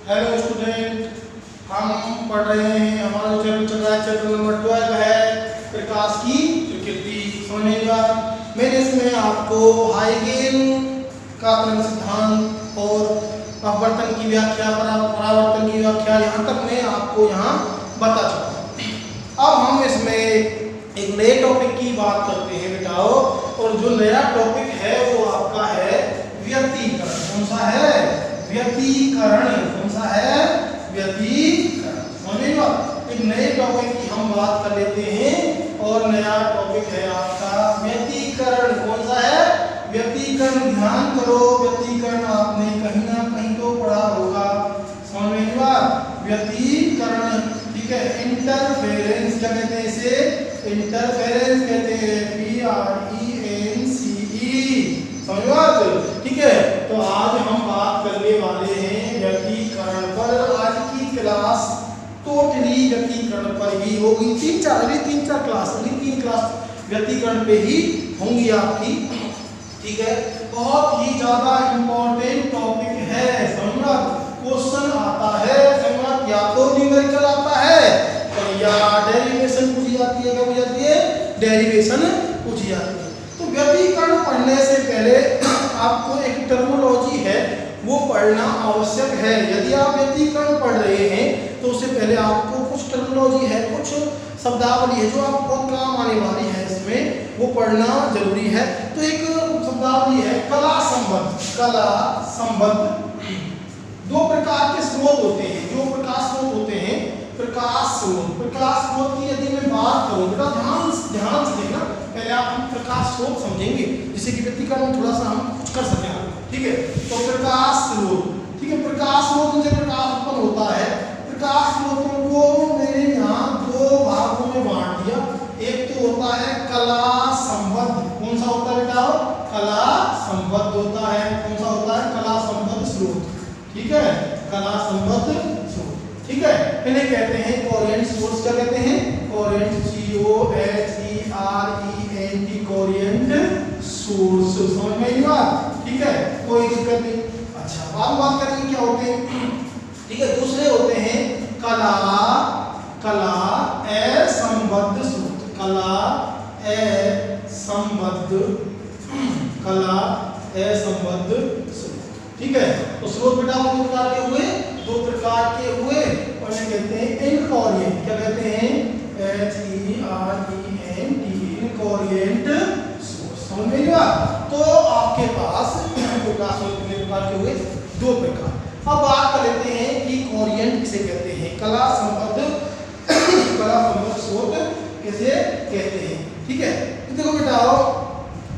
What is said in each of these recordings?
Hello student, हम पढ़ रहे हैं। हमारा जो चैप्टर चल रहा है चैप्टर नंबर 12 है प्रकाश की प्रकृति। समझेगा। मैंने इसमें आपको हाइगेन का तरंग सिद्धांत और अपवर्तन की व्याख्या, परावर्तन की व्याख्या, यहाँ तक मैं आपको यहाँ बता चुका हूँ। अब हम इसमें एक नए टॉपिक की बात करते हैं बेटाओ, और जो नया टॉपिक है वो आपका है व्यतिकरण। कौन सा है? व्यतिकरण। कौन सा है? व्यतिकरण। समझेगा। एक नए टॉपिक की हम बात कर लेते हैं, और नया टॉपिक है आपका व्यतिकरण। कौन सा है? व्यतिकरण। ध्यान करो, व्यतिकरण आपने कहीं ना कहीं तो पढ़ा होगा। समझेगा। व्यतिकरण, ठीक है। इंटरफेरेंस क्या कहते हैं इसे? इंटरफेरेंस कहते हैं। PRENCE। समझ बात? ठीक है। तो आज हम बात करने वाले हैं व्यतिकरण पर। आज की क्लास टोटली व्यतिकरण पर ही होगी। तीन चार क्लास व्यतिकरण पे ही होंगी आपकी। ठीक है। बहुत ही ज्यादा इंपॉर्टेंट टॉपिक है। समझ, क्वेश्चन आता है समझ, या तो न्यूमेरिकल आता है या डेरिवेशन पूछी जाती है। क्या पूछी जाती है? डेरिवेशन पूछी जाती है। तो व्यतिकरण पढ़ने से पहले आपको एक टर्मिनोलॉजी है वो पढ़ना आवश्यक है। यदि आप व्यतिकरण पढ़ रहे हैं तो उससे पहले आपको कुछ टर्मिनोलॉजी है, कुछ शब्दावली है जो आपको बहुत काम आने वाली है, इसमें वो पढ़ना जरूरी है। तो एक शब्दावली है कला संबंध। कला संबंध। दो प्रकार के स्रोत होते हैं। जो प्रकाश स्रोत होते हैं, प्रकाश स्रोत की यदि मैं बात करूं बेटा, ध्यान से देखना। पहले हम प्रकाश स्रोत समझेंगे जिससे कि व्यतिकरण में थोड़ा सा हम कुछ कर सकें। ठीक है। तो प्रकाश स्रोत, ठीक है। प्रकाश स्रोत से प्रकाश उत्पन्न होता है। प्रकाश स्रोतों को मैंने यहाँ दो भागों में बांट दिया। एक तो होता है कला संबद्ध। कौन सा होता है बेटा? कला संबद्ध होता है। कौन सा होता है? कला संबद्ध स्रोत। ठीक है। कला संबद्ध स्रोत, ठीक है। इन्हें कहते हैं कोहेरेंट सोर्स। क्या कहते हैं? Coherent, COHERENT, coherent source. समझ में आई बात? ठीक है, कोई दिक्कत नहीं। अच्छा, अब बात करेंगे क्या होते हैं। ठीक है। दूसरे होते हैं कला असंबद्ध स्रोत। कला असंबद्ध स्रोत। ठीक है। तो स्रोत बेटा दो प्रकार के हुए, और इन्हें कहते हैं इनकोहेरेंट। क्या कहते हैं? HERENT, incoherent source. समझ में आया? तो आपके पास प्रकाश स्रोत कितने प्रकार के हुए? दो प्रकार। अब बात कर लेते हैं कि कोहेरेंट किसे कहते हैं, कला संबद्ध स्रोत किसे कहते हैं। ठीक है। तो देखो बेटा,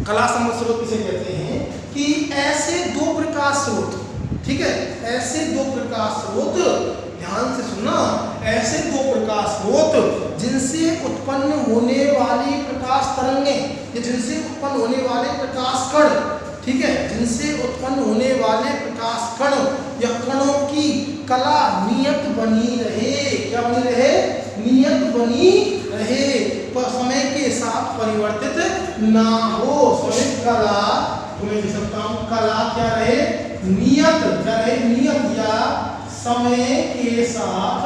कला संबद्ध स्रोत किसे कहते हैं कि ऐसे दो प्रकाश स्रोत, ठीक है, ऐसे दो प्रकाश स्रोत, ध्यान से सुनना, ऐसे दो प्रकाश स्रोत जिनसे उत्पन्न होने वाली प्रकाश तरंगें या जिनसे उत्पन्न होने वाले प्रकाश कण, ठीक है, जिनसे उत्पन्न होने वाले प्रकाश कण या कणों की कला नियत बनी रहे। क्या बनी रहे? नियत बनी रहे, पर समय के साथ परिवर्तित ना हो। समय कला, तुम्हें लिख सकता हूं, कला क्या रहे? नियत। क्या रहे? नियत, या समय के साथ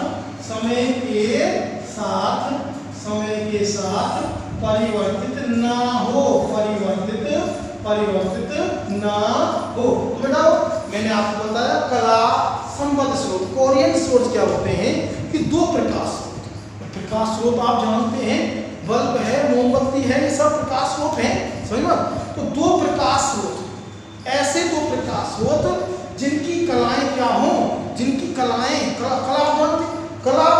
परिवर्तित ना हो। परिवर्तित ना हो। तो बेटा मैंने आपको बताया कला संबद्ध स्रोत, कोहेरेंट सोर्स क्या होते हैं कि दो प्रकाश स्रोत आप जानते हैं, बल्ब है, मोमबत्ती है, ये सब प्रकाश स्रोत हैं। समझ लो। तो दो प्रकाश स्रोत, ऐसे दो प्रकाश स्रोत जिनकी कलाएं क्या हो, जिनकी कलाएं, कला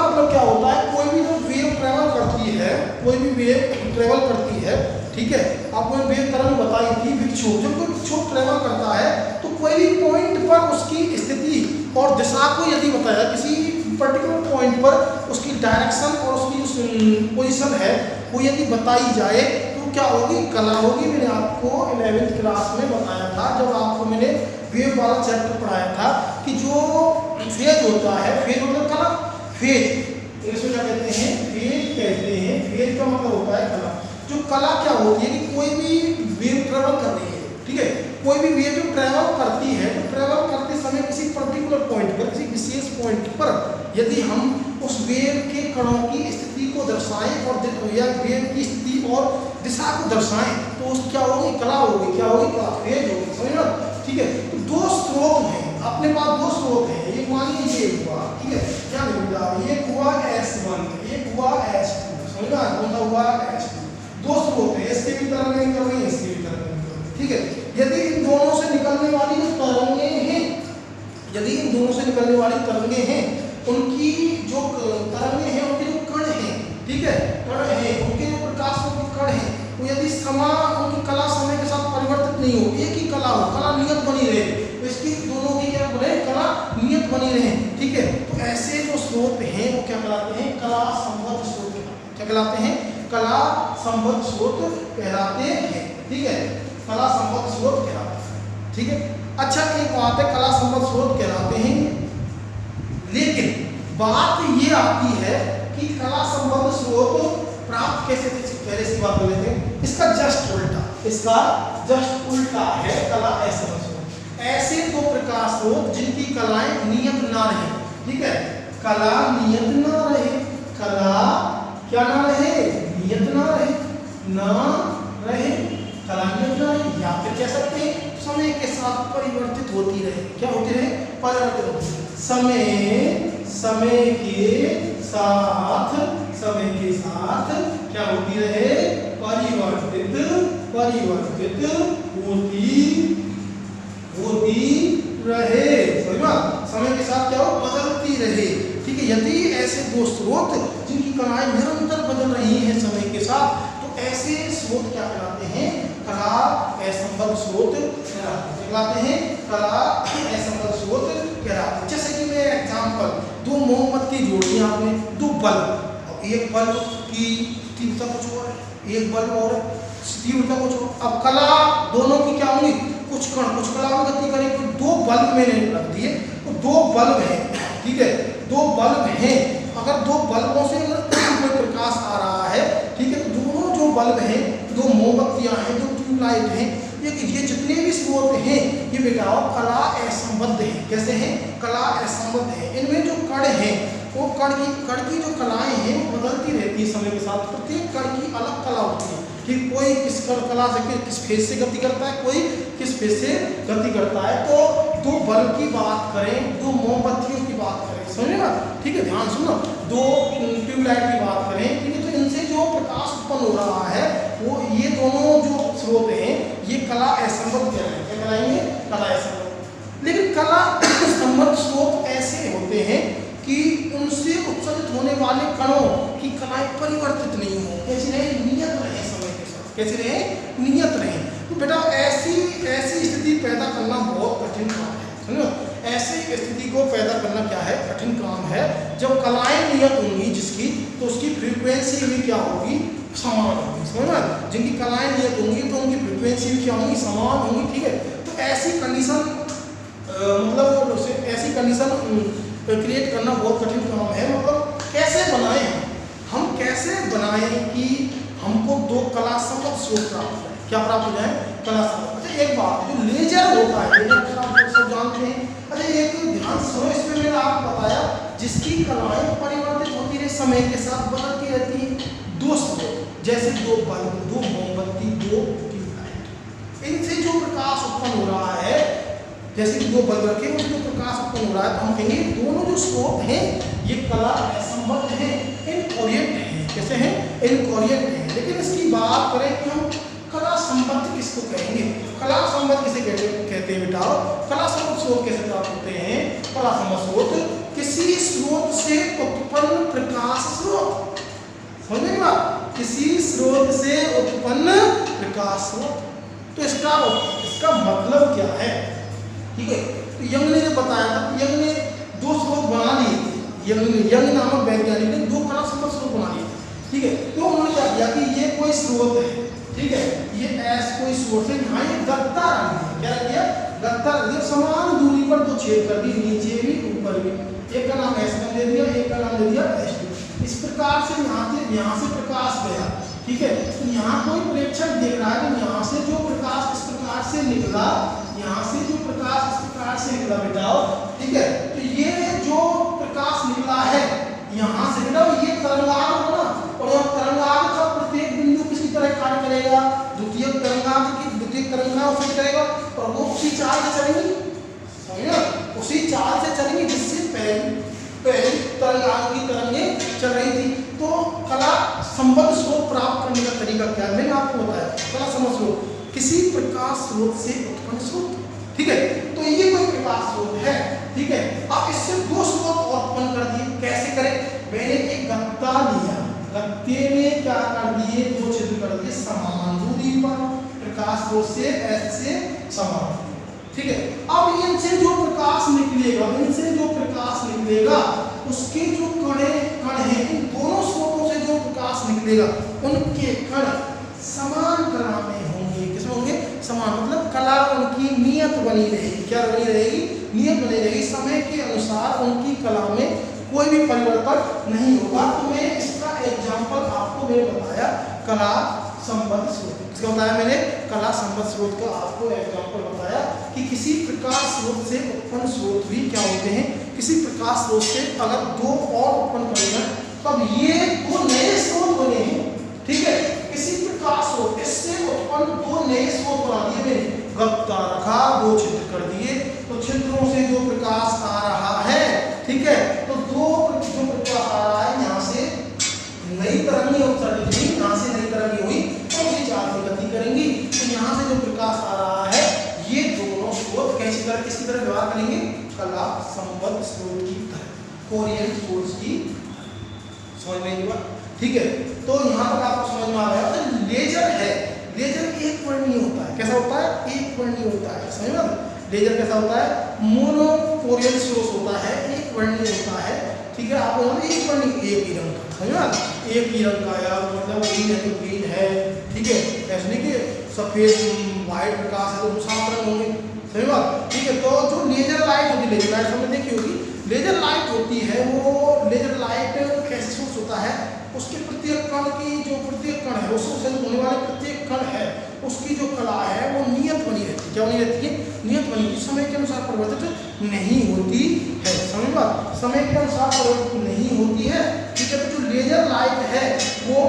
मतलब क्या होता है? कोई भी जो वेव ट्रेवल करती है, ठीक है, आपको वेव तरंग बताई थी, विक्षोभ, जब कोई विक्षोभ ट्रेवल करता है तो कोई भी पॉइंट पर उसकी स्थिति और दिशा को यदि बताया, किसी पर्टिकुलर पॉइंट पर उसकी डायरेक्शन और उसकी पोजीशन है वो यदि बताई जाए तो क्या होगी? कला होगी। मैंने आपको 11वीं क्लास में बताया था, जब आपको मैंने वेव वाला चैप्टर पढ़ाया था, कि जो फेज होता है, फेज मतलब कला, फेज इसमें क्या कहते हैं? फेज कहते हैं। फेज का मतलब होता है कला। जो कला क्या होती है कि कोई भी वेव ट्रेवल कर रही है, ठीक है, कोई भी वेव ट्रेवल करती है तो ट्रेवल करते समय किसी पर्टिकुलर पॉइंट पर, किसी विशेष यदि हम उस वेव के कणों की स्थिति को दर्शाएं और या वेव की स्थिति और दिशा को दर्शाएं तो उस क्या होगी, कला होगी, क्या होगी, कला, वेव होगी, समझ लो। ठीक है, तो दो स्रोत हैं अपने पास, दो स्रोत हैं, एक मानिए ये हुआ, ठीक है, क्या मिला, ये हुआ S1, ये हुआ S2, समझना, कौन सा हुआ S2, दो स्रोत हैं, इसके भी तरंगें निकल रही हैं, इसके भी तरंगें निकल रही हैं। ठीक है, यदि इन दोनों से निकलने वाली जो तरंगें हैं, यदि इन दोनों से निकलने वाली तरंगें हैं, उनकी जो तरंगें हैं, उनके जो कण हैं, ठीक है, कण हैं, उनके जो प्रकाश के कण हैं, वो यदि उनकी कला समय के साथ परिवर्तित नहीं हो, एक ही कला हो, कला नियत बनी रहे, तो इसकी दोनों की क्या बने, कला नियत बनी रहे। ठीक है, तो ऐसे जो स्रोत हैं वो क्या कहलाते हैं, कला संबद्ध स्रोत, क्या कहलाते हैं, कला संबद्ध स्रोत कहलाते हैं। ठीक है, कला संबद्ध स्रोत कहलाते हैं। ठीक है, अच्छा एक बात है, कला संबद्ध स्रोत कहलाते हैं, लेकिन बात ये आती है कि कला संबद्ध स्रोत प्राप्त कैसे थे, पहले इसकी बात कर लेते हैं। इसका जस्ट उल्टा, इसका जस्ट उल्टा है कला असंबद्ध स्रोत। ऐसे दो प्रकाश स्रोत जिनकी कलाएं नियत ना रहे, ठीक है, कला नियत ना रहे, कला क्या ना रहे, नियत ना रहे, ना रहे, कला नियत ना रहे, या फिर कह सकते हैं समय के साथ परिवर्तित होती रहे, क्या होती रहे, परिवर्तित होती रहे, समय के साथ क्या होती रहे, परिवर्तित होती रहे, समझा, समय के साथ क्या हो, बदलती रहे। ठीक है, यदि ऐसे दो स्रोत जिनकी कलाएं निरंतर बदल रही हैं समय के साथ, तो ऐसे स्रोत क्या कहलाते हैं, कला असंबद्ध स्रोत कहलाते हैं, कला असंबद्ध स्रोत कहलाते हैं। जैसे कि मैं एग्जांपल, दो मोमबत्ती जोड़ी आपने, दो बल्ब, एक बल्ब की तीव्रता कुछ और है, एक बल्ब और तीव्रता कुछ और, अब कला दोनों की क्या होंगी, कुछ कण कुछ कला में गति करेंगे, तो दो बल्ब मैंने रख दिए, तो दो बल्ब हैं, ठीक है, दो बल्ब हैं, अगर दो बल्बों से कोई प्रकाश आ रहा है, ठीक है, तो दोनों जो बल्ब हैं, दो मोमबत्तियां हैं, दो ट्यूबलाइट हैं, ये जितने भी स्रोत हैं, ये बेटा कला असंबद्ध है। कैसे हैं, कला असंबद्ध है। इनमें जो कण हैं, वो कण की जो कलाएं हैं वो बदलती रहती है समय के साथ, प्रत्येक कण की अलग कला होती है कि कोई किस कला से किस फेज से गति करता है, कोई किस फेज से गति करता है। तो दो बल्ब की बात करें, दो मोमबत्तियों की बात करें, समझेगा, ठीक है, ध्यान सुनो, दो ट्यूबलाइट की बात करें, ठीक है, तो इनसे जो प्रकाश उत्पन्न हो रहा है, वो ये दोनों जो स्रोत हैं, ये कला असंबद्ध कहलाएंगे, क्या कहलाएंगे, कला असंबद्ध। लेकिन कला संबद्ध स्रोत ऐसे होते हैं कि उनसे उत्सर्जित होने वाले कणों की कलाएं परिवर्तित नहीं हो, कैसी रहे, नियत रहे समय के साथ, कैसी रहे, नियत रहे। तो बेटा ऐसी स्थिति पैदा करना बहुत कठिन काम है, समझो, ऐसी स्थिति को पैदा करना क्या है, कठिन काम है। जब कलाएं नियत होंगी जिसकी, तो उसकी फ्रीक्वेंसी भी क्या होगी, समान होगी, समझना, जिनकी कलाएं नियत होंगी तो उनकी फ्रीक्वेंसी भी क्या होगी, समान होगी। ठीक है, तो ऐसी कंडीशन मतलब ऐसी कंडीशन क्रिएट करना बहुत कठिन काम है। मतलब कैसे बनाएं हम कैसे बनाएं कि हमको दो कला संबद्ध स्रोत प्राप्त हो, क्या प्राप्त हो जाए, कला संबद्ध। अच्छा एक बात, जो लेजर होता है, लेजर आप सब जानते हैं। अच्छा एक ध्यान सुनो, इसमें मैंने आपको बताया जिसकी कलाएं परिवर्तित होती रहे, समय के साथ बदलती रहती है, दो स्रोत, जैसे दो बल्ब, दो मोमबत्ती, दो ट्यूबलाइट, इनसे जो प्रकाश उत्पन्न हो रहा है, जैसे कि दो बल्ब रखे, उनसे जो प्रकाश उत्पन्न हो रहा है, तो हम कहेंगे दोनों जो स्रोत हैं ये कला असंबद्ध है, इनकोहेरेंट है। कैसे हैं, इनकोहेरेंट है। लेकिन इसकी बात करें कि हम कला संबद्ध किसको कहेंगे, कला संबद्ध किसे कहते हैं बेटा, कला संबद्ध स्रोत कैसे प्राप्त होते हैं, कला संबद्ध स्रोत किसी स्रोत से उत्पन्न प्रकाश स्रोत, समझने की बात, किसी स्रोत से उत्पन्न प्रकाश स्रोत। तो इसका मतलब क्या है, ठीक है, तो यंग ने जो बताया था, यंग ने दो स्रोत बना लिए थे, यंग नामक वैज्ञानिक ने दो कला संबद्ध स्रोत बना लिए थे, ठीक है। तो उन्होंने क्या किया कि ये कोई स्रोत है, ठीक है, ये ऐसा कोई स्रोत है, यहाँ ये गत्ता रख दिया, क्या रख दिया, गत्ता रख दिया, समान दूरी पर दो छेद कर दी, नीचे भी ऊपर भी, एक का नाम S1 दे दिया, एक का नाम दे दिया S2। इस प्रकार से यहाँ से प्रकाश गया, ठीक है, तो यहाँ कोई प्रेक्षक देख रहा है कि यहाँ से जो प्रकाश इस प्रकार से निकला, यहाँ से जो प्रकाश इस प्रकार से निकला बेटा, ठीक है, तो ये जो प्रकाश निकला है उसी करेगा और वो उसी चाल से चलेंगी, समझे, उसी चाल से चलेंगी जिससे पहली तरंग की तरंगें चल रही थी। तो कला संबद्ध स्रोत प्राप्त करने का तरीका क्या है, मैंने आपको बताया। कला संबद्ध स्रोत किसी प्रकाश स्रोत से उत्पन्न स्रोत, ठीक है। तो ये कोई प्रकाश स्रोत है, ठीक है। अब इससे दो स्रोत और उत्पन्न कर दिए, कैसे करें, मैंने एक गत्ता लिया, गत्ते में क्या कर दिए, दो छिद्र कर दिए समान दूरी पर, प्रकाश स्रोत से ऐसे समान, ठीक है। अब इनसे जो प्रकाश निकलेगा, इनसे जो प्रकाश निकलेगा उसके जो कण हैं, इन दोनों स्रोतों से जो प्रकाश निकलेगा उनके कण समान कला में होंगे। किसमें होंगे, समान, मतलब कला उनकी नियत बनी रहेगी। क्या बनी रहेगी, नियत बनी रहेगी, समय के अनुसार उनकी कला में कोई भी परिवर्तन नहीं होगा। तो मैं इसका एग्जाम्पल आपको मैंने बताया कला संबद्ध स्रोत, इसका बताया मैंने कला संबद्ध स्रोत का आपको एग्जाम्पल बताया कि किसी प्रकाश स्रोत से उत्पन्न स्रोत भी क्या होते हैं, किसी प्रकाश स्रोत से अगर दो और उत्पन्न करेगा तब ये दो नए स्रोत बने हैं, ठीक है। किसी प्रकाश स्रोत इससे उत्पन्न दो नए स्रोत बना दिए मैंने, गत्ता रखा, दो छिद्र कर दिए, तो छिद्रों से जो प्रकाश आ रहा है, ठीक है, तो दो जो प्रकाश आ रहा है यहाँ से नई तरंगें उत्सर्जित हुई, यहाँ से नई तरंगें हुई तो उसी चाल से गति करेंगी। तो यहाँ से जो प्रकाश आ रहा है ये दोनों स्रोत कैसी तरह किसकी तरह व्यवहार करेंगे, कला संबद्ध स्रोत की तरह, कोरिएंट सोर्स की, समझ में आएगा, ठीक है। तो यहाँ तक आपको समझ में आ गया। तो लेजर है, लेजर एक वर्णीय होता है, कैसा होता है, एक वर्णीय होता है, समझ में। लेजर कैसा होता है, मोनोकोरियल सोर्स होता है, एक वर्णीय होता है, ठीक है। आपको एक वर्णीय एक ही रंग का, समझ में, एक ही रंग का, यार मतलब ग्रीन है तो ग्रीन है, ठीक है, ऐसे नहीं कि सफेद व्हाइट प्रकाश है तो सात रंग होंगे, सही बात, ठीक है। तो जो लेजर लाइट होती है, लेजर लाइट हमने देखी होगी, लेजर लाइट होती है वो लेजर लाइट कैसे सोर्स होता है, उसके प्रत्येक कण की जो प्रत्येक कण है उससे होने वाले प्रत्येक कण है उसकी जो कला है वो नियत बनी रहती है, क्या बनी रहती है, नियत बनी, समय के अनुसार परिवर्तित नहीं होती है, समझ बात, समय के अनुसार परिवर्तित नहीं होती है, ठीक है। तो जो लेजर लाइट है वो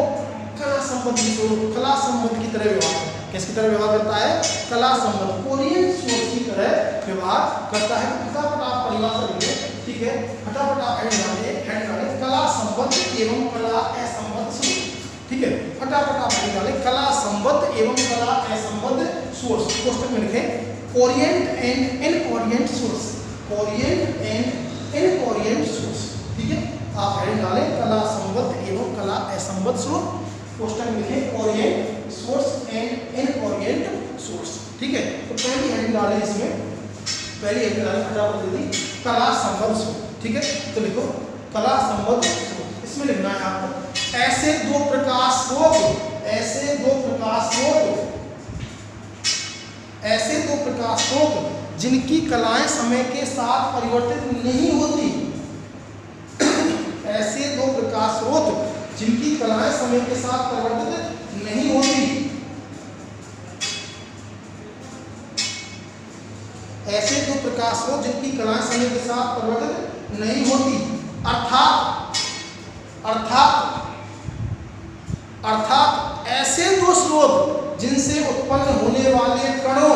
कला संबद्ध की तरह व्यवहार करता है, किसकी तरह व्यवहार करता है, कला संबद्ध, कोरिएंट सोर्स की तरह व्यवहार करता है। फटाफट आप परिभाषा लिखिए, ठीक है, फटाफट आप हेड डालें कला संबद्ध एवं कला असंबद्ध स्रोत, ठीक है, फटाफट आप हेड डालें कला संबद्ध एवं कला असंबद्ध सोर्स, कोष्टक में लिखें कोरिएंट एंड इनकोरिएंट सोर्स, कोरिएंट एंड इनकोरिएंट सोर्स, ठीक है। आप हेड डालें कला संबद्ध एवं कला असंबद्ध स्रोत, कोष्टक में लिखें कोरिएंट सोर्स एंड इनकोरिएंट सोर्स, ठीक है। तो पहली हेडिंग डालें, इसमें पहली हेडिंग डालें, फटाफट दे दी कला संबद्ध स्रोत, ठीक है। तो लिखो कला संबद्ध स्रोत, इसमें लिखना है आपको ऐसे दो प्रकाश स्रोत, ऐसे दो प्रकाश स्रोत, ऐसे दो प्रकाश स्रोत जिनकी कलाएं समय के साथ परिवर्तित नहीं होती, ऐसे दो प्रकाश स्रोत जिनकी कलाएं समय के साथ परिवर्तित नहीं होती, ऐसे दो प्रकाश स्रोत जिनकी कलाएं समय के साथ परिवर्तित नहीं होती, अर्थात ऐसे दो स्रोत जिनसे उत्पन्न होने वाले कणों,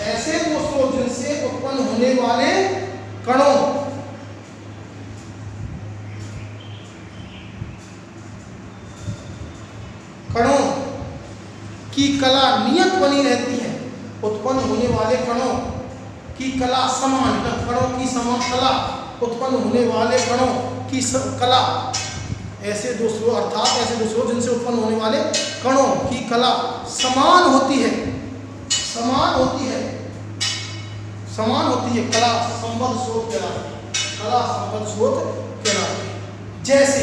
ऐसे दो स्रोत जिनसे उत्पन्न होने वाले कणों की कला नियत बनी रहती है, उत्पन्न होने वाले कणों की कला समान, कणों की समान कला, उत्पन्न होने वाले कणों की कला, ऐसे दो स्रोत अर्थात ऐसे दो स्रोत जिनसे उत्पन्न होने वाले कणों की कला समान होती है, समान होती है, समान होती है, कला संबद्ध स्रोत कहलाती है, कला संबद्ध स्रोत कहलाती है। जैसे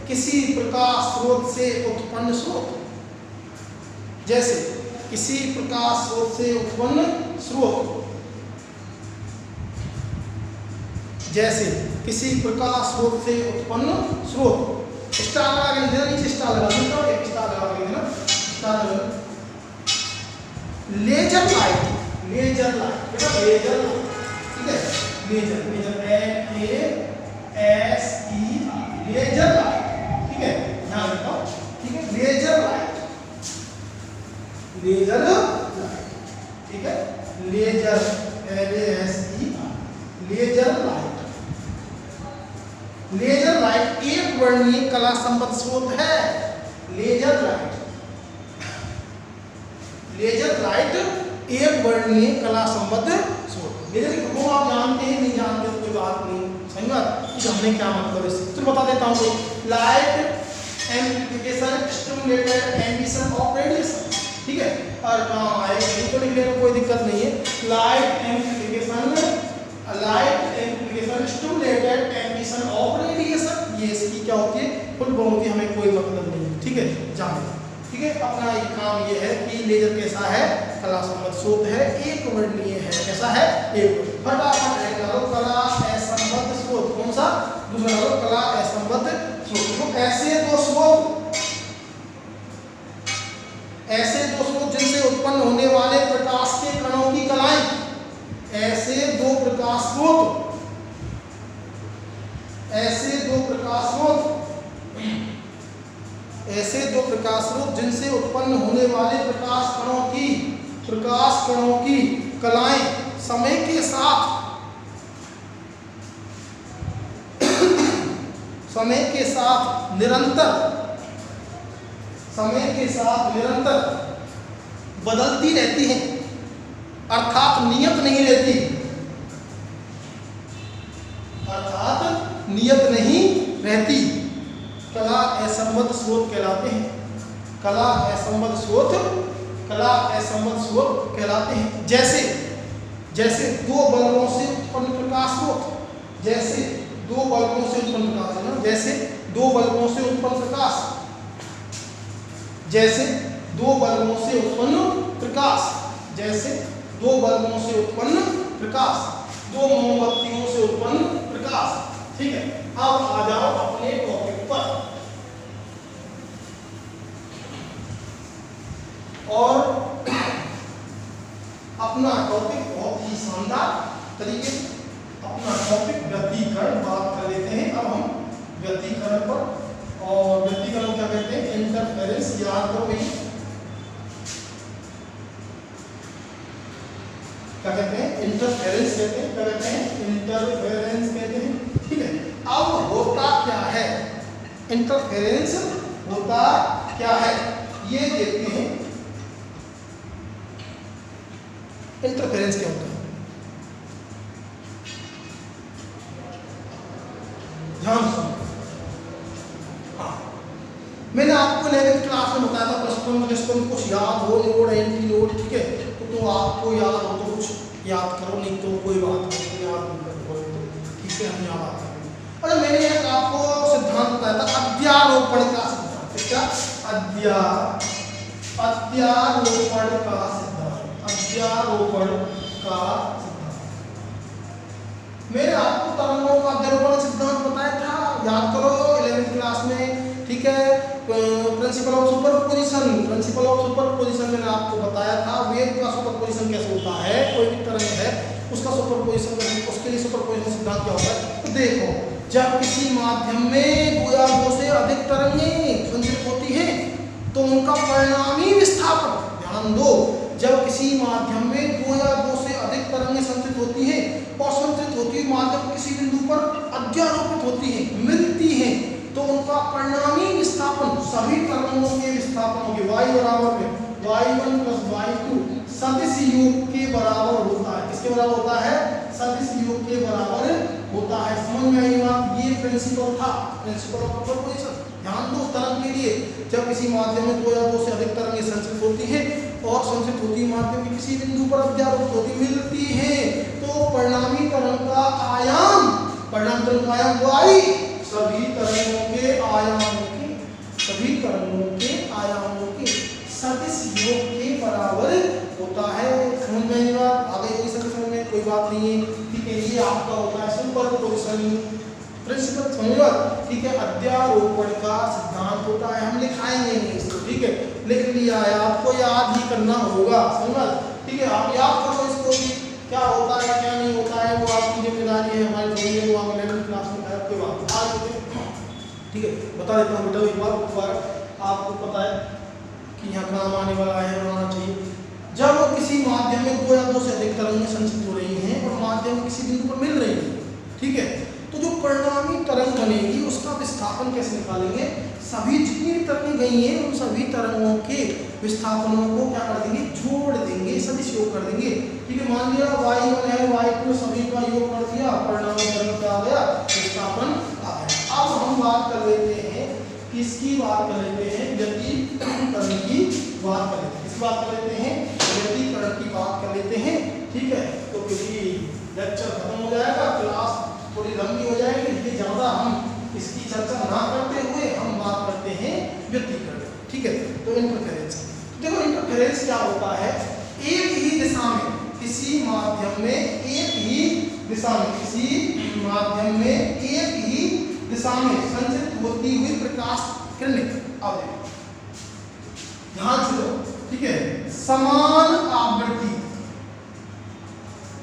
किसी प्रकाश स्रोत से उत्पन्न स्रोत, जैसे किसी प्रकाश स्रोत से उत्पन्न स्रोत, जैसे किसी प्रकाश स्रोत से उत्पन्न स्रोत, स्टार लगा के लिखना, नीचे स्टार लगा देना, एक स्टार लगा के लिखना, स्टार लगा, लेजर लाइट, लेजर लाइट, बेटा लेजर लाइट, ठीक है, laser, laser LASE, laser light, ठीक है, ध्यान रखो, ठीक है, लेजर लाइट, लेजर लाइट, ठीक है, laser, LASER, laser light. Laser light एक वर्णीय कला संबद्ध स्रोत है। लेजर लाइट, लेजर लाइट एक वर्णीय कला संबद्ध स्रोत। लेजर को आप जानते हैं, नहीं जानते तो कोई बात नहीं, समझ में कि हमने क्या मतलब इससे तो बता देता हूँ। Light amplification stimulated emission of radiation, ठीक है, और काम आएगा नहीं तो लिखने में कोई दिक्कत नहीं है। Light amplification stimulated emission of radiation, ये इसकी क्या होती है, फुल फॉर्म होती है, हमें कोई मतलब नहीं है, ठीक है, जाने। ठीक है, अपना एक काम ये है कि लेजर कैसा है, कला संबद्ध स्रोत है, एक वर्णीय है। कैसा है, एक। फटाफट करो कला असंबद्ध स्रोत, कौन सा, दूसरा करो कला असंबद्ध स्रोत। तो ऐसे दो स्रोत जिनसे उत्पन्न होने वाले प्रकाश के कणों की कलाएं, ऐसे दो प्रकाश स्रोत जिनसे उत्पन्न होने वाले प्रकाश कणों की कलाएं समय के साथ निरंतर बदलती रहती हैं, अर्थात नियत नहीं रहती, कला असंबद्ध स्रोत कहलाते हैं। कला असंबद्ध स्रोत कहलाते हैं। जैसे दो बल्बों से उत्पन्न प्रकाश स्रोत, जैसे दो बल्बों से उत्पन्न प्रकाश, जैसे दो बल्बों से उत्पन्न प्रकाश, दो मोमबत्तियों से उत्पन्न प्रकाश। ठीक है, अब आ जाओ अपने टॉपिक पर। और अपना टॉपिक बहुत ही शानदार तरीके से, अपना टॉपिक व्यतिकरण बात कर लेते हैं। अब हम व्यतिकरण पर, और व्यतिकरण क्या कहते हैं, इंटरफेरेंस, याद करो भाई क्या कहते हैं, इंटरफेरेंस कहते हैं, क्या कहते हैं, इंटरफेरेंस कहते हैं। ठीक है, अब होता क्या है, इंटरफेरेंस होता क्या है ये देखते हैं। इंटरफेरेंस क्या होता है, ध्यान सुनो। हाँ, मैंने आपको 11th क्लास में बताया था, प्लस वन जिसको कुछ याद हो, नोड एंटी नोड, ठीक है, तो आपको याद हो तो कुछ याद करो, नहीं तो कोई बात नहीं, याद नहीं करो तो ठीक है, हम यहाँ बात करेंगे। और मैंने एक आपको सिद्धांत बताया था, अध्यारोपण का सिद्धांत। क्या, अध्यारोपण का सिद्धांत। मैंने आपको तरंगों का अध्यारोपण सिद्धांत बताया था, याद करो 11th क्लास में। ठीक है, प्रिंसिपल ऑफ सुपरपोजिशन मैंने आपको बताया था। वेव का सुपरपोजिशन कैसे होता है, कोई भी तरंग है उसका सुपरपोजिशन, उसके लिए सुपरपोजिशन सिद्धांत क्या होता है। तो देखो, जब किसी माध्यम में दो या दो से अधिक तरंगें संचित होती हैं तो उनका परिणामी विस्थापन, ध्यान दो, जब किसी माध्यम में दो या दो से अधिक तरंगें संचित होती हैं और संचित होती हुई माध्यम किसी बिंदु पर अध्यारोपित होती हैं, मिलती हैं, तो उनका परिणामी विस्थापन सभी तरंगों के विस्थापनों के y बराबर में y1 + y2 सदिश योग के बराबर होता है। किसके बराबर होता है, सदिश योग के बराबर होता है। समझ में आई बात, ये प्रिंसिपल था, प्रिंसिपल ऑफ सुपरपोजिशन। ध्यान दो, तरंग के लिए जब किसी माध्यम में दो या दो से अधिक तरंगें संचित होती हैं और संचित होती माध्यम में किसी बिंदु पर अध्यारोपित होती मिलती हैं, तो परिणामी तरंग का आयाम, y सभी तरंगों के आयामों के सदिश योग के बराबर होता है। समझ में आई बात, आगे कोई समझ में कोई बात नहीं है। ठीक है, ये आपका होता है सुपरपोजिशन प्रिंसिपल, समझो। ठीक है, अध्यारोपण का सिद्धांत होता है, हम लिखाएंगे नहीं इसको, ठीक है, लिख लिया है, आपको याद ही करना होगा, समझ। ठीक है, आप याद करो इसको भी, क्या होता है क्या नहीं होता है, वो आपकी जिम्मेदारी है, हमारी नहीं है, वो आप 11th क्लास में है, कोई बात आज। ठीक है, बता देता हूँ बेटा एक बार आपको पता है कि यहाँ काम आने वाला है, बनाना चाहिए। जब किसी किसी माध्यम में 2 या 2 से अधिक तरंगें संचित हो रही हैं और माध्यम किसी बिंदु पर मिल रही है, ठीक है, तो जो परिणामी तरंग बनेगी उसका विस्थापन कैसे निकालेंगे? सभी जितनी भी तरंगें गई हैं उन सभी तरंगों के विस्थापनों को क्या कर देंगे? जोड़ देंगे, सदिश योग कर देंगे, ठीक है। मान लिया y1 है, y2 सभी का योग कर दिया, परिणामी तरंग क्या आ गया? विस्थापन आ गया। अब हम बात कर लेते हैं, किसकी बात कर लेते हैं? व्यतिकरण की बात कर लेते हैं। किसकी बात कर लेते हैं? व्यतिकरण की बात कर लेते हैं, ठीक है। तो क्योंकि लेक्चर खत्म हो जाएगा, क्लास थोड़ी लंबी हो जाएगी, इसलिए ज़्यादा हम इसकी चर्चा ना करते हुए हम बात करते हैं व्यतिकरण, ठीक है। तो इंटरफेरेंस, देखो इंटरफेरेंस क्या होता है? एक ही दिशा में किसी माध्यम में, एक ही दिशा में किसी माध्यम में एक ही दिशा में संचित होती हुई प्रकाश किरणें, अब देखो ध्यान से लो, ठीक है, समान आवृत्ति,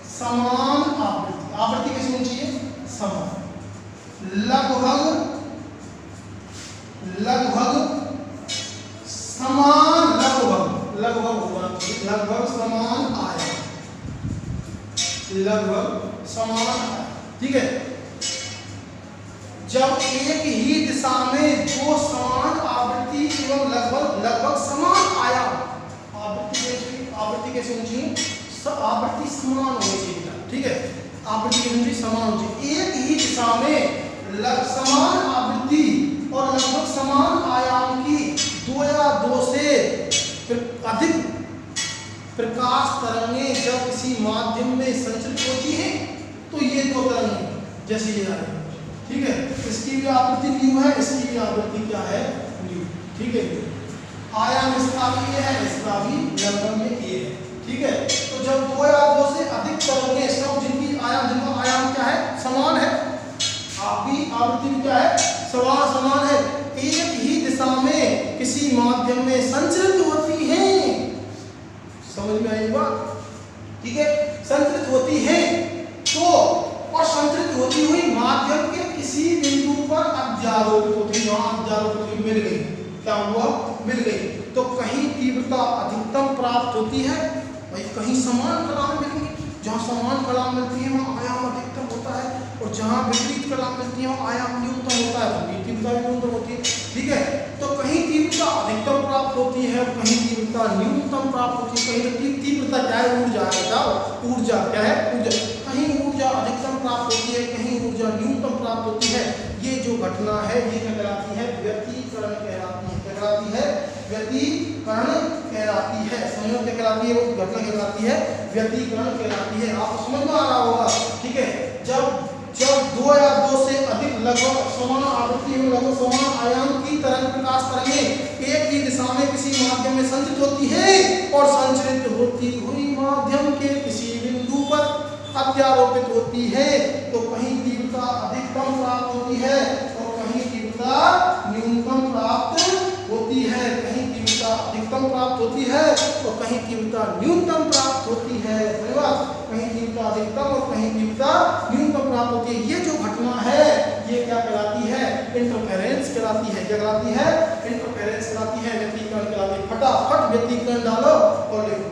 समान आवृत्ति, आवृत्ति कैसी होनी चाहिए? समान, लगभग समान, लगभग होगा, लगभग समान आया, लगभग समान आया, ठीक है। जब एक ही दिशा में दो समान आवृत्ति एवं लगभग समान आयाम, आवृत्ति कैसे होनी चाहिए? आवृत्ति समान होनी चाहिए, ठीक है, आवृत्ति कैसे होनी चाहिए? समान होनी चाहिए। एक ही दिशा में समान आवृत्ति और लगभग समान आयाम की 2 या 2 से अधिक प्रकाश तरंगें जब किसी माध्यम में संचित होती हैं तो ये 2 तरंगें जैसे ये आ रही है, ठीक है, इसकी भी आवृत्ति न्यू है, इसकी भी आवृत्ति क्या है? न्यू, ठीक है। आयाम इसका भी ये है, इसका भी लगभग में ये है, ठीक है। तो जब 2 या 2 से अधिक तरंगें सब जिनका आयाम क्या है? समान है, आपकी आवृत्ति क्या है? समान है, एक ही दिशा में किसी माध्यम में संचरित होती हैं, समझ में आई बात? ठीक है, संचरित होती है तो, और संचरित होती हुई माध्यम के किसी बिंदु पर अध्यारोपित होती है, वहां अध्यारोपित हुई मिल गई, क्या हुआ? मिल गई, तो कहीं तीव्रता अधिकतम प्राप्त होती है, भाई कहीं समान कलाएं मिलेंगी, जहाँ समान कलाएं मिलती है वहाँ आयाम अधिकतम होता है, और जहाँ विपरीत कलाएं मिलती है वहाँ आयाम न्यूनतम होता है, तो तीव्रता भी न्यूनतम होती है, ठीक है। तो कहीं तीव्रता अधिकतम प्राप्त होती है, कहीं तीव्रता न्यूनतम प्राप्त होती है, कहीं तीव्रता क्या है? ऊर्जा है, क्या ऊर्जा क्या है? ऊर्जा, कहीं ऊर्जा अधिकतम प्राप्त होती है, कहीं ऊर्जा न्यूनतम प्राप्त होती है। ये जो घटना है ये क्या कहलाती है? व्यतिकरण कहलाती है, क्या कहलाती है? व्यतिकरण कहलाती है, समझ में क्या कहलाती है? वो घटना कहलाती है व्यतिकरण कहलाती है, आपको समझ में आ रहा होगा, ठीक है। जब 2 या 2 से अधिक लगभग समान आवृत्ति एवं लगभग समान आयाम की प्रकाश तरंगें एक ही दिशा में किसी माध्यम में संचित होती है और संचरित होती हुई माध्यम के किसी बिंदु पर अध्यारोपित होती है, तो कहीं तीव्रता अधिकतम प्राप्त होती है और कहीं तीव्रता न्यूनतम प्राप्त होती है, कहीं तीव्रता अधिकतम प्राप्त होती है और कहीं तीव्रता न्यूनतम प्राप्त होती है, कहीं तीव्रता अधिकतम और कहीं तीव्रता न्यूनतम प्राप्त होती है। ये जो घटना है ये क्या कहलाती है? इंटरफेरेंस कहलाती है, क्या कहलाती है? इंटरफेरेंस कहलाती है, व्यतिकरण कहलाती है। फटाफट व्यतिकरण डालो और लिखो,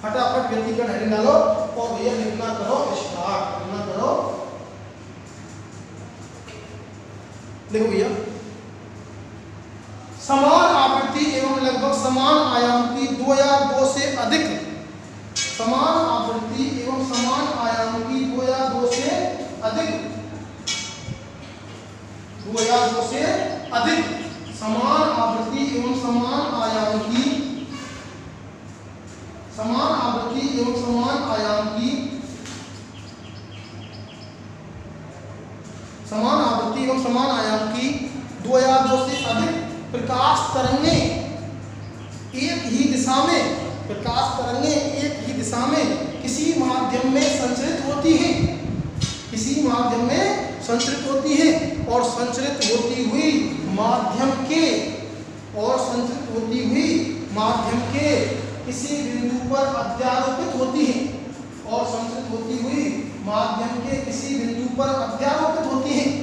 फटाफट व्यतिकरण हेडिंग डालो और भैया लिखना करो स्टार्ट, लिखना करो, देखो भैया, समान आवृत्ति एवं लगभग समान आयाम की 2 या 2 से अधिक, समान आवृत्ति एवं समान आयाम की 2 या 2 से अधिक, 2 या 2 से अधिक समान आवृत्ति एवं समान आयाम की, समान आवृत्ति एवं समान आयाम की, समान आवृत्ति एवं समान आयाम की 2 या 2 से अधिक प्रकाश तरंगें एक ही दिशा में, प्रकाश तरंगें एक ही दिशा में किसी माध्यम में संचरित होती हैं, किसी माध्यम में संचरित होती हैं और संचरित होती हुई माध्यम के, और संचरित होती हुई माध्यम के किसी बिंदु पर अध्यारोपित होती हैं, और संचरित होती हुई माध्यम के किसी बिंदु पर अध्यारोपित होती हैं,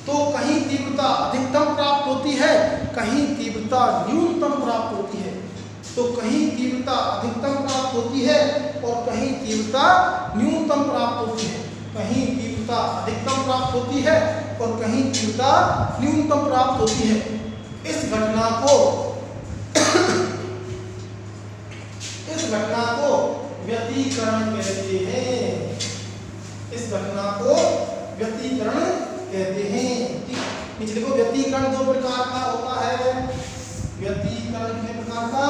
तो कहीं तीव्रता अधिकतम प्राप्त होती है, कहीं तीव्रता न्यूनतम प्राप्त होती है, तो कहीं तीव्रता अधिकतम प्राप्त होती है और कहीं तीव्रता न्यूनतम प्राप्त होती है। कहीं तीव्रता अधिकतम प्राप्त होती है और कहीं तीव्रता न्यूनतम प्राप्त होती है। इस घटना को व्यतिकरण कहते हैं। इस घटना को व्यतिकरण कहते हैं। नीचे देखो, व्यतिकरण दो प्रकार का होता है। व्यतिकरण कितने प्रकार का?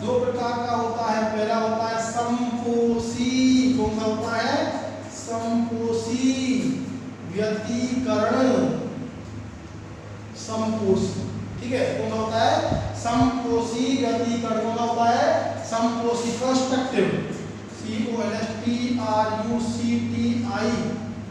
दो प्रकार का होता है। पहला होता है संपोषी। कौन सा होता है? संपोषी व्यतिकरण। संपोषी, ठीक है। कौन सा होता है? संपोषी व्यतिकरण। कौन सा होता है? संपोषी, कंस्ट्रक्टिव, CONSTRUCTI,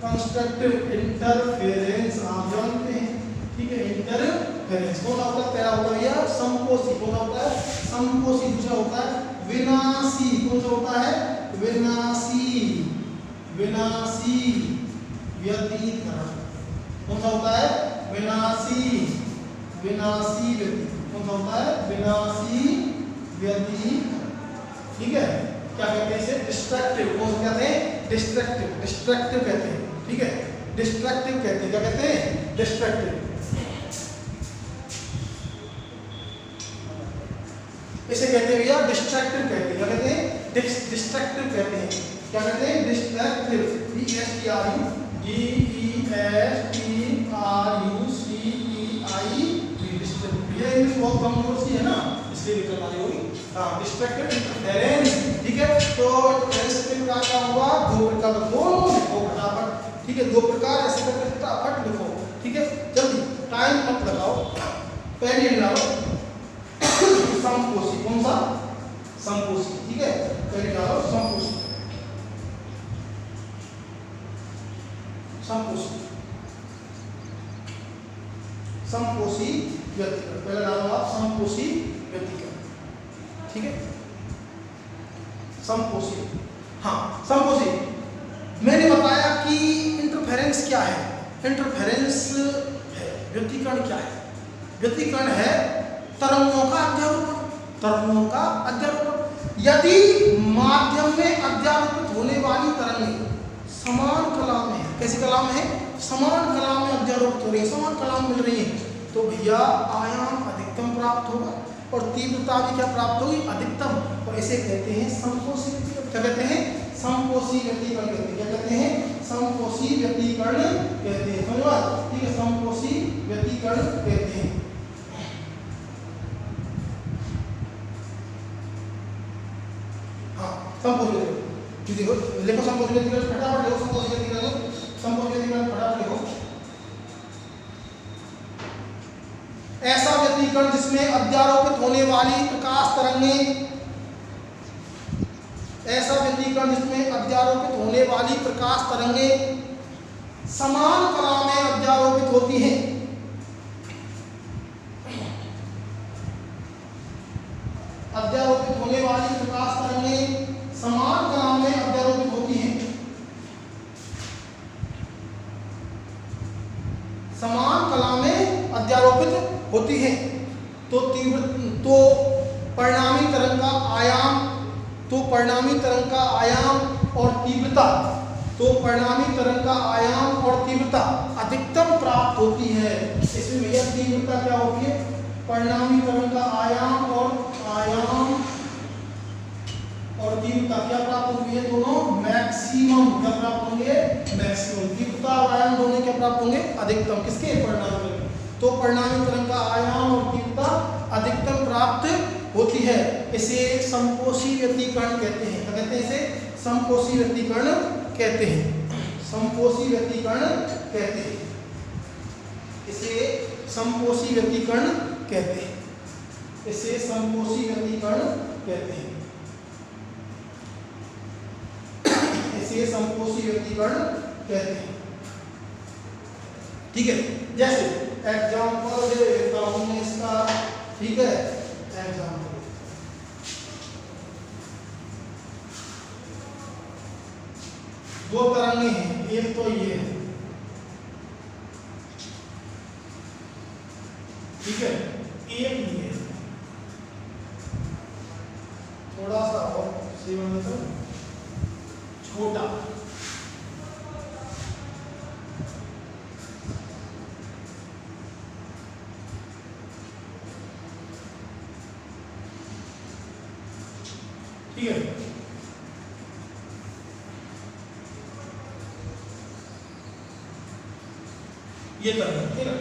कंस्ट्रक्टिव इंटरफेरेंस, आप जानते हैं, ठीक है। इंटरफेरेंस कौन होता है? पहला होता है यह संपोषी। कौन होता है? संपोषी। दूसरा होता है विनाशी। कौन सा होता है? विनाशी व्यतिकरण। कौन सा होता है? विनाशी व्यतिकरण। कौन सा होता है? विनाशी व्यतिकरण, ठीक है। क्या कहते हैं इसे? डिस्ट्रक्टिव। कौन सा कहते हैं? डिस्ट्रक्टिव कहते हैं, ठीक है। डिस्ट्रक्टिव कहते हैं। क्या कहते हैं? डिस्ट्रक्टिव। इसे कहते हैं भैया डिस्ट्रक्टिव कहते हैं। क्या कहते हैं? डिस्ट्रक्टिव कहते हैं। क्या कहते हैं? Destructive, DSTRUCTIV। ये इंग्लिश बहुत कमजोर सी है ना, इसलिए दिक्कत आ रही होगी। हाँ, डिस्ट्रक्टिव इंटरफेरेंस, ठीक है। तो इंटरफेरेंस कितने प्रकार का हुआ? दो प्रकार का। दोनों लिखो फटाफट, ठीक है। दो प्रकार ऐसे करके फटाफट लिखो, ठीक है। जल्दी, टाइम मत लगाओ, पहले लगाओ। संपोषी। कौन सा? संपोषी, ठीक है। पहले लगाओ संपोषी। संपोषी व्यतिकरण। पहले लगाओ आप संपोषी व्यतिकरण, ठीक है। संपोषी, हाँ संपोषी। मैंने बताया कि इंटरफेरेंस क्या है। इंटरफेरेंस है, व्यतिकरण क्या है? व्यतिकरण है तरंगों का अध्यारोपण। यदि माध्यम में अध्यारोपित होने वाली तरंगें समान कला में है, कैसी कला में है? समान कला में अध्यारोपित हो रही है, समान कला में मिल रही है, तो भैया आयाम अधिकतम प्राप्त होगा और तीव्रता भी क्या प्राप्त होगी? अधिकतम। और इसे कहते हैं संपोषी व्यतिकरण। क्या कहते हैं? संपोषी व्यतिकरण कहते हैं। क्या कहते हैं? संपोषी व्यतिकरण कहते हैं। समझ, ठीक है। संपोषी व्यतिकरण कहते हैं। हाँ, संपोषी देखो, लिखो संपोषी व्यतिकरण फटाफट लिखो। संपोषी व्यतिकरण फटाफट लिखो। ऐसा व्यतिकरण जिसमें अध्यारोपित होने वाली प्रकाश तरंगें, ऐसा व्यतिकरण जिसमें अध्यारोपित होने वाली प्रकाश तरंगें समान कला में अध्यारोपित होती हैं। अध्यारोपित होने वाली प्रकाश तरंगें समान कला में अध्यारोपित होती हैं। समान कला में अध्यारोपित होती है, तो परिणामी तरंग का आयाम, परिणामी तरंग का आयाम और तीव्रता, परिणामी तरंग का आयाम और तीव्रता अधिकतम प्राप्त होती है। इसमें भैया तीव्रता क्या होती है? परिणामी तरंग का आयाम और तीव्रता क्या प्राप्त होंगे? ये दोनों मैक्सिमम क्या प्राप्त होंगे? मैक्सिमम। तीव्रता और आयाम दोनों क्या प्राप्त होंगे? अधिकतम। किसके? परिणामी तरंग। तो परिणामी तरंग का आयाम और तीव्रता अधिकतम प्राप्त होती है। इसे संपोषी व्यतिकरण कहते हैं। क्या कहते हैं इसे? संपोषी व्यतिकरण कहते हैं। संपोषी व्यतिकरण कहते हैं। इसे संपोषी व्यतिकरण कहते हैं। इसे संपोषी व्यतिकरण कहते हैं। इसे संपोषी व्यतिकरण कहते हैं, ठीक है। जैसे एग्जाम्पल दे देता हूं मैं इसका, ठीक है। एग्जाम्पल, दो तरंगें हैं, एक तो ये है, ठीक है। एक ही है, थोड़ा सा और सेवन मतलब छोटा। ठीक है, ये तरंग, ठीक है,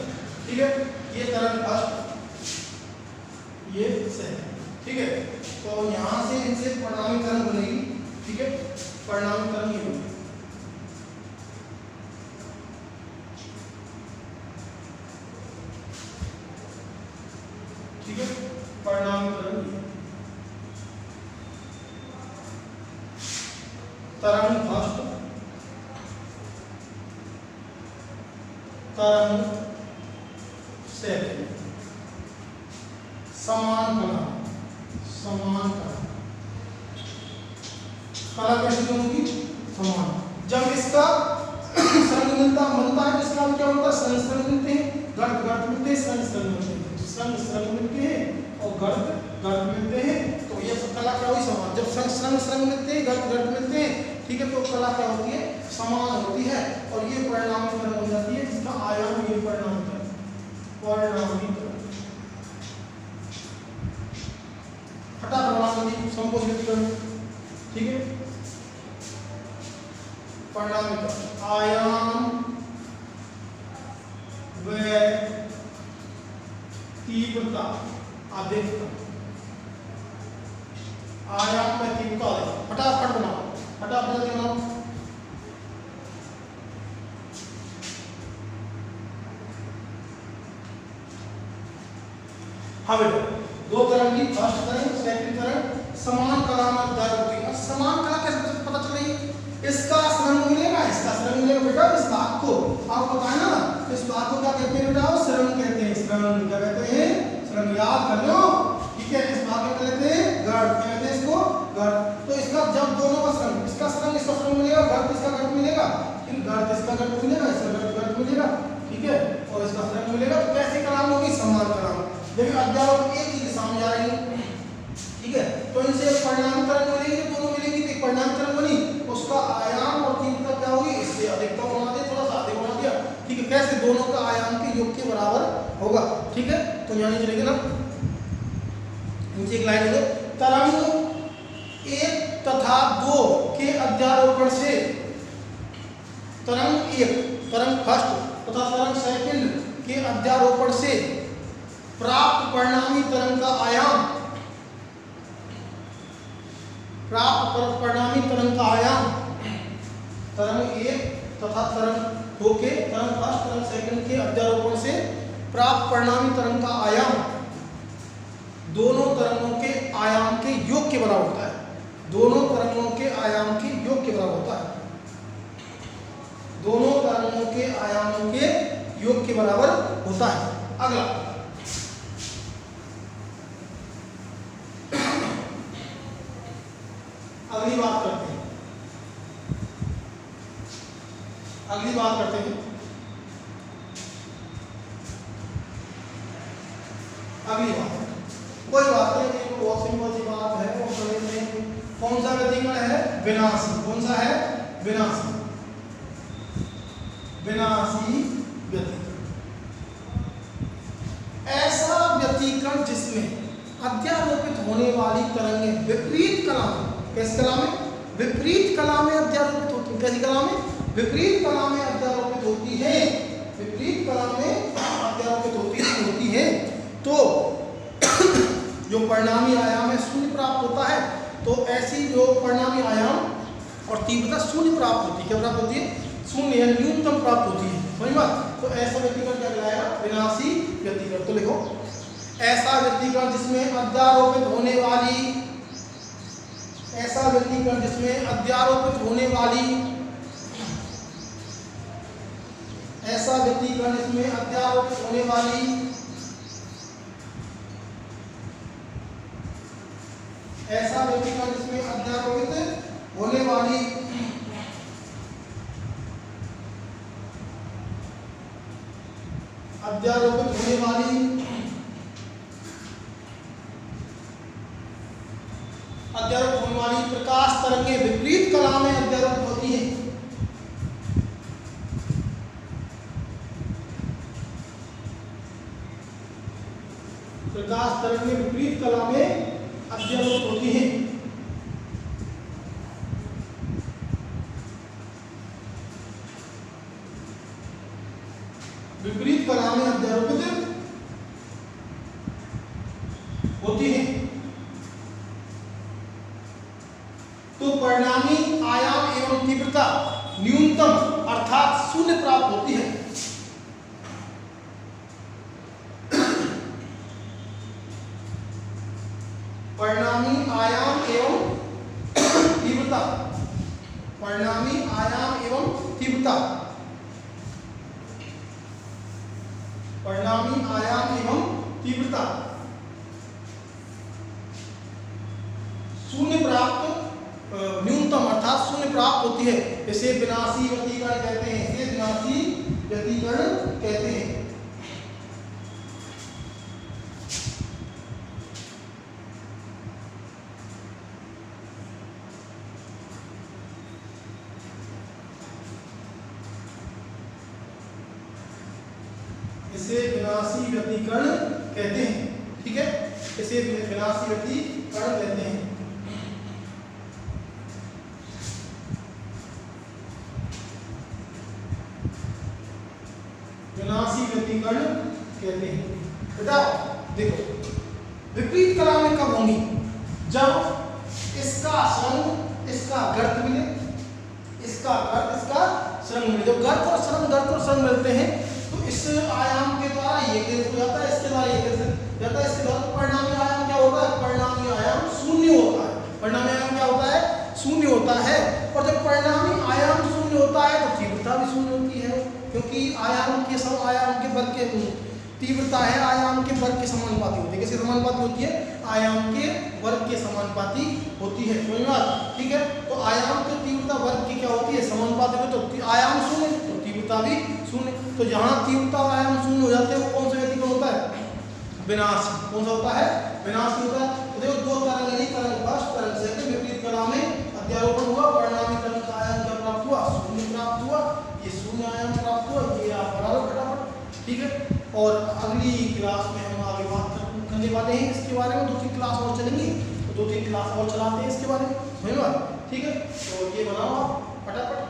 ठीक है, ये तरंग फर्स्ट, ये सेकंड, ठीक है। तो यहां से इनसे परिणामी तरंग बनेगी, ठीक है, परिणामी तरंग ये बनेगी, ठीक है, परिणामी तरंग ये तरंग फर्स्ट, तरंग सेकंड, समान कला, समान कला, कला कैसी होगी? समान। जब इसका संग बनता है तो इसका क्या होता है? संसर्ग मिलते हैं, गर्त गर्त मिलते हैं, संसर्ग मिलते हैं, संग मिलते हैं और गर्त गर्त मिलते हैं, तो ये कला क्या हुई? समान। जब संग मिलते हैं, गर्त गर्त मिलते हैं, ठीक है, तो कला क्या होती है? समान होती है, और ये परिणामी तरंग हो जाती है, जिसका आयाम ये परिणामी तरंग, परिणामी तरंग। हटा प्रणामी संकोच व्यतिकरण, ठीक है, परिणामी तरंग, आयाम व तीव्रता अधिकतम, आयाम में तीव्रता अधिकतम। फटाफट बनाओ, फटाफट बनाओ। हाँ बेटा, दो तरंग की, फर्स्ट तरंग सेकंड तरंग समान कला में अध्ययन होती है। समान कला कैसे पता चल रही है? इसका सरंग मिलेगा, इसका सरंग मिलेगा बेटा, इस भाग को आपको बताया ना, इस भाग को क्या कहते हैं बेटा? सरंग कहते हैं, सरंग क्या कहते हैं? सरंग, याद कर लो, ठीक है। इस भाग को कहते हैं गर्त, क्या कहते हैं इसको? गर्त। तो इसका जब दोनों का सरंग, इसका सरंग मिलेगा, गर्त इसका गर्त मिलेगा, फिर गर्त इसका गर्त मिलेगा, इसका गर्त गर्त मिलेगा, ठीक है, और इसका सरंग मिलेगा, तो कैसी कलाम होगी? समान कलाम। देखिए अध्यारोप एक ही दिशा में जा रही है, ठीक है, तो इनसे परिणामी तरंग मिलेगी, दोनों मिलेंगी, तो एक परिणामी तरंग बनी, उसका आयाम और तीव्रता क्या होगी? इससे अधिकतम बना दिया, थोड़ा सा अधिक बना दिया, ठीक है। कैसे? दोनों का आयाम के योग के बराबर होगा, ठीक है। तो यहाँ नीचे लिखे ना, नीचे एक लाइन है, तरंग 1 तथा 2 के अध्यारोपण से, तरंग 1, तरंग फर्स्ट तथा तरंग सेकंड के अध्यारोपण से प्राप्त परिणामी तरंग का आयाम, प्राप्त परिणामी तरंग का आयाम, तरंग 1 तथा तरंग 2 के, तरंग फर्स्ट तरंग सेकंड के अध्यारोपण से प्राप्त परिणामी तरंग का आयाम दोनों तरंगों के आयाम के योग के बराबर होता है। दोनों तरंगों के आयाम के योग के बराबर होता है, दोनों तरंगों के आयामों के योग के बराबर होता है। अगला, अगली बात करते हैं, अगली बात करते हैं, अगली बात, कोई बात नहीं, एक बहुत सिंपल सी बात है, वो समझ में। कौन सा व्यतिकरण है? विनाशी। कौन सा है? विनाशी, विनाशी व्यतिकरण। ऐसा व्यतिकरण जिसमें अध्यारोपित होने वाली तरंगें विपरीत कला में, कैसी कला में? विपरीत कला में अध्यारोपित होती है। कैसी कला में? विपरीत कला में अध्यारोपित होती है, विपरीत कला में अध्यारोपित होती है। तो जो परिणामी आयाम है शून्य प्राप्त होता है, तो ऐसी जो परिणामी आयाम और तीव्रता शून्य प्राप्त होती है। क्या प्राप्त होती है? शून्य या न्यूनतम प्राप्त होती है, समझ बात। तो ऐसा व्यतिकरण क्या कहलाएगा? विनाशी व्यतिकरण। तो लिखो, ऐसा व्यतिकरण जिसमें अध्यारोपित होने वाली, ऐसा व्यतिकरण जिसमें अध्यारोपित होने वाली, ऐसा व्यतिकरण जिसमें अध्यारोपित होने वाली, ऐसा व्यतिकरण जिसमें अध्यारोपित होने वाली तरंगें विपरीत कला में अध्यारोपित होती हैं। प्रकाश तरंगें विपरीत कला में अध्यारोपित होती हैं। विपरीत कला में अध्यारोपित होती है। तो परिणामी आयाम एवं तीव्रता न्यूनतम अर्थात शून्य प्राप्त होती है। परिणामी आयाम एवं तीव्रता, परिणामी आयाम एवं तीव्रता, परिणामी आयाम एवं तीव्रता शून्य प्राप्त, न्यूनतम अर्थात शून्य प्राप्त होती है। इसे विनाशी व्यतिकरण कहते हैं, इसे विनाशी व्यतिकरण कहते हैं। इसे विनाशी व्यतिकरण कहते हैं, ठीक है, इसे विनाशी व्यतिकरण कहते हैं। विनाशी व्यतिकरण कहते हैं। बेटा देखो, विपरीत कला में कब होंगी? जब इसका श्रंग इसका गर्त मिले, इसका गर्त इसका श्रंग मिले। जब गर्त और श्रंग मिलते हैं तो इस आयाम के द्वारा ये केंद्र हो जाता है, इसके द्वारा ये केंद्र जाता है, इसके द्वारा परिणामी आयाम क्या होता है? परिणामी आयाम शून्य होता है। परिणामी आयाम क्या होता है? शून्य होता है। और जब परिणामी आयाम शून्य होता है तो तीव्रता भी शून्य होती है, क्योंकि आयाम के वर्ग के तीव्रता है आयाम के वर्ग के समानुपाती होती है। किसके समानुपाती होती है? आयाम के वर्ग के समानुपाती होती है। समझ में आया? ठीक है, तो आयाम की तीव्रता वर्ग की क्या होती है? समानुपाती होती है। तो आयाम शून्य तो तीव्रता भी शून्य। तो जहाँ तीव्रता और आयाम शून्य हो जाते हैं वो कौन सा व्यतिकरण होता है? विनाशी। कौन सा होता है? विनाशी होता है। तो देखो दो तरंग नहीं, तरंग फर्स्ट तरंग सेकंड विपरीत कला में अध्यारोपण हुआ, परिणामी तरंग का आयाम क्या प्राप्त हुआ? शून्य प्राप्त हुआ। ये शून्य आयाम प्राप्त हुआ, ये आप बराबर फटाफट, ठीक है। और अगली क्लास में हम आगे बात करने वाले हैं इसके बारे में। 2-3 क्लास और चलेंगी, तो 2-3 क्लास और चलाते हैं इसके बारे में, समझ में? ठीक है, तो ये बनाओ आप फटाफट।